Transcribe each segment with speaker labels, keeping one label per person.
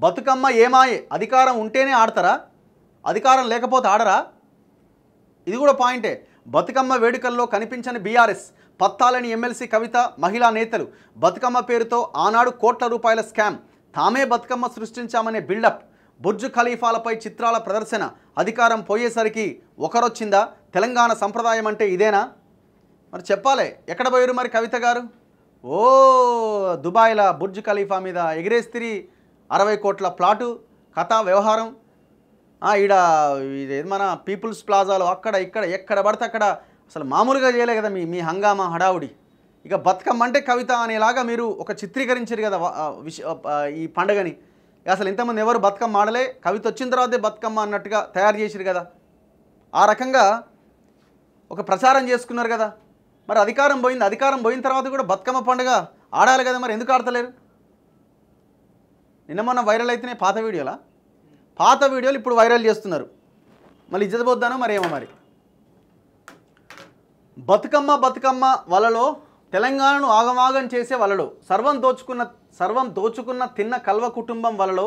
Speaker 1: బతుకమ్మ ఏమాయే, అధికారం ఉంటేనే ఆడతారా, అధికారం లేకపోతే ఆడరా? ఇది కూడా పాయింటే. బతుకమ్మ వేడుకల్లో కనిపించని బీఆర్ఎస్, పత్తాలని ఎమ్మెల్సీ కవిత, మహిళా నేతలు. బతుకమ్మ పేరుతో ఆనాడు కోట్ల రూపాయల స్కామ్, తామే బతుకమ్మ సృష్టించామనే బిల్డప్. బుర్జు ఖలీఫాలపై చిత్రాల ప్రదర్శన. అధికారం పోయేసరికి ఒకరొచ్చిందా? తెలంగాణ సంప్రదాయం అంటే ఇదేనా? మరి చెప్పాలి. ఎక్కడ పోయారు మరి కవిత గారు? ఓ దుబాయ్లో బుర్జు ఖలీఫా మీద ఎగిరేస్తిరి 60 కోట్ల ప్లాటు కథా వ్యవహారం. ఇదేది మన పీపుల్స్ ప్లాజాలో అక్కడ ఇక్కడ ఎక్కడ పడితే అక్కడ అసలు మామూలుగా చేయలే కదా మీ హంగామా హడావుడి. ఇక బతుకమ్మ అంటే కవిత అనేలాగా మీరు ఒక చిత్రీకరించారు కదా ఈ పండుగని. అసలు ఇంతమంది ఎవరు బతుకమ్మ ఆడలే, కవిత వచ్చిన తర్వాతే బతుకమ్మ అన్నట్టుగా తయారు చేసిరు కదా. ఆ రకంగా ఒక ప్రచారం చేసుకున్నారు కదా. మరి అధికారం పోయింది, అధికారం పోయిన తర్వాత కూడా బతుకమ్మ పండుగ ఆడాలి కదా, మరి ఎందుకు ఆడతలేరు? నిన్న మొన్న వైరల్ అయితేనే పాత వీడియోలు ఇప్పుడు వైరల్ చేస్తున్నారు. మళ్ళీ ఇజ్జత పోద్దానో మరేమో. మరి బతుకమ్మ వలలో తెలంగాణను ఆగమాగం చేసే వలలో, సర్వం దోచుకున్న తిన్న కల్వ కుటుంబం వలలో,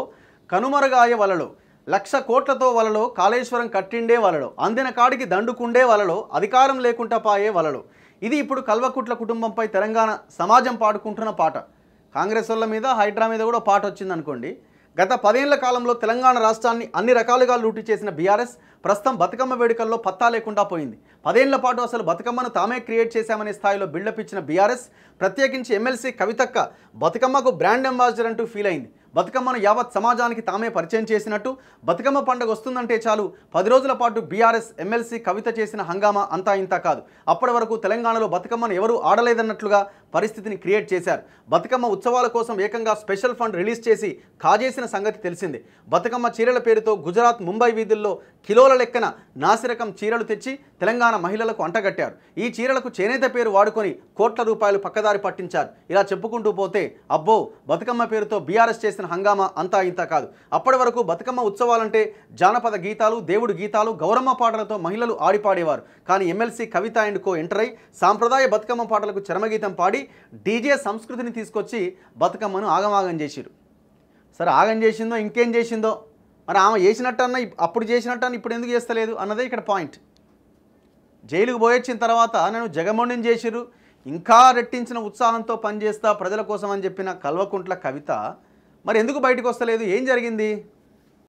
Speaker 1: కనుమరుగాయ వలలో, 1,00,000 కోట్లతో వలలో, కాళేశ్వరం కట్టిండే వలలో, అందిన కాడికి దండుకుండే వలలో, అధికారం లేకుండా పాయే వలలో. ఇది ఇప్పుడు కల్వకుట్ల కుటుంబంపై తెలంగాణ సమాజం పాడుకుంటున్న పాట. కాంగ్రెస్ వాళ్ళ మీద, హైడ్రా మీద కూడా పాట వచ్చింది అనుకోండి. గత 10 ఏళ్ల కాలంలో తెలంగాణ రాష్ట్రాన్ని అన్ని రకాలుగా లూటీ చేసిన బీఆర్ఎస్ ప్రస్తుతం బతుకమ్మ వేడుకల్లో పత్తా లేకుండా పోయింది. 10 ఏళ్ల పాటు అసలు బతుకమ్మను తామే క్రియేట్ చేశామనే స్థాయిలో బిల్డప్ ఇచ్చిన బీఆర్ఎస్ ప్రత్యేకించి ఎమ్మెల్సీ కవితక్క బతుకమ్మకు బ్రాండ్ అంబాసిడర్ అంటూ ఫీల్ అయింది. బతుకమ్మను యావత్ సమాజానికి తామే పరిచయం చేసినట్టు, బతుకమ్మ పండుగ వస్తుందంటే చాలు 10 రోజుల పాటు బీఆర్ఎస్ ఎమ్మెల్సీ కవిత చేసిన హంగామా అంతా ఇంత కాదు. అప్పటి వరకు తెలంగాణలో బతుకమ్మను ఎవరూ ఆడలేదన్నట్లుగా పరిస్థితిని క్రియేట్ చేశారు. బతుకమ్మ ఉత్సవాల కోసం ఏకంగా స్పెషల్ ఫండ్ రిలీజ్ చేసి కాజేసిన సంగతి తెలిసిందే. బతుకమ్మ చీరల పేరుతో గుజరాత్, ముంబై వీధుల్లో కిలోల లెక్కన నాసిరకం చీరలు తెచ్చి తెలంగాణ మహిళలకు అంటగట్టారు. ఈ చీరలకు చేనేత పేరు వాడుకొని కోట్ల రూపాయలు పక్కదారి పట్టించారు. ఇలా చెప్పుకుంటూ పోతే అబ్బో బతుకమ్మ పేరుతో బీఆర్ఎస్ చేసిన హంగామా అంతా ఇంత కాదు. అప్పటి వరకు బతుకమ్మ ఉత్సవాలంటే జానపద గీతాలు, దేవుడు గీతాలు, గౌరమ్మ పాటలతో మహిళలు ఆడిపాడేవారు. కానీ MLC Kavitha and co enter అయి సాంప్రదాయ బతుకమ్మ పాటలకు చరమగీతం పాడి డీజే సంస్కృతిని తీసుకొచ్చి బతుకమ్మను ఆగమాగం చేసిరు. సరే ఆగం చేసిందో ఇంకేం చేసిందో, మరి ఆమె చేసినట్టన్నా అప్పుడు చేసినట్టన్నా ఇప్పుడు ఎందుకు చేస్తలేదు అన్నదే ఇక్కడ పాయింట్. జైలుకు పోయొచ్చిన తర్వాత నన్ను జగమొండిని చేసిరు, ఇంకా రెట్టించిన ఉత్సాహంతో పనిచేస్తా ప్రజల కోసం అని చెప్పిన కల్వకుంట్ల కవిత మరి ఎందుకు బయటకు వస్తలేదు? ఏం జరిగింది?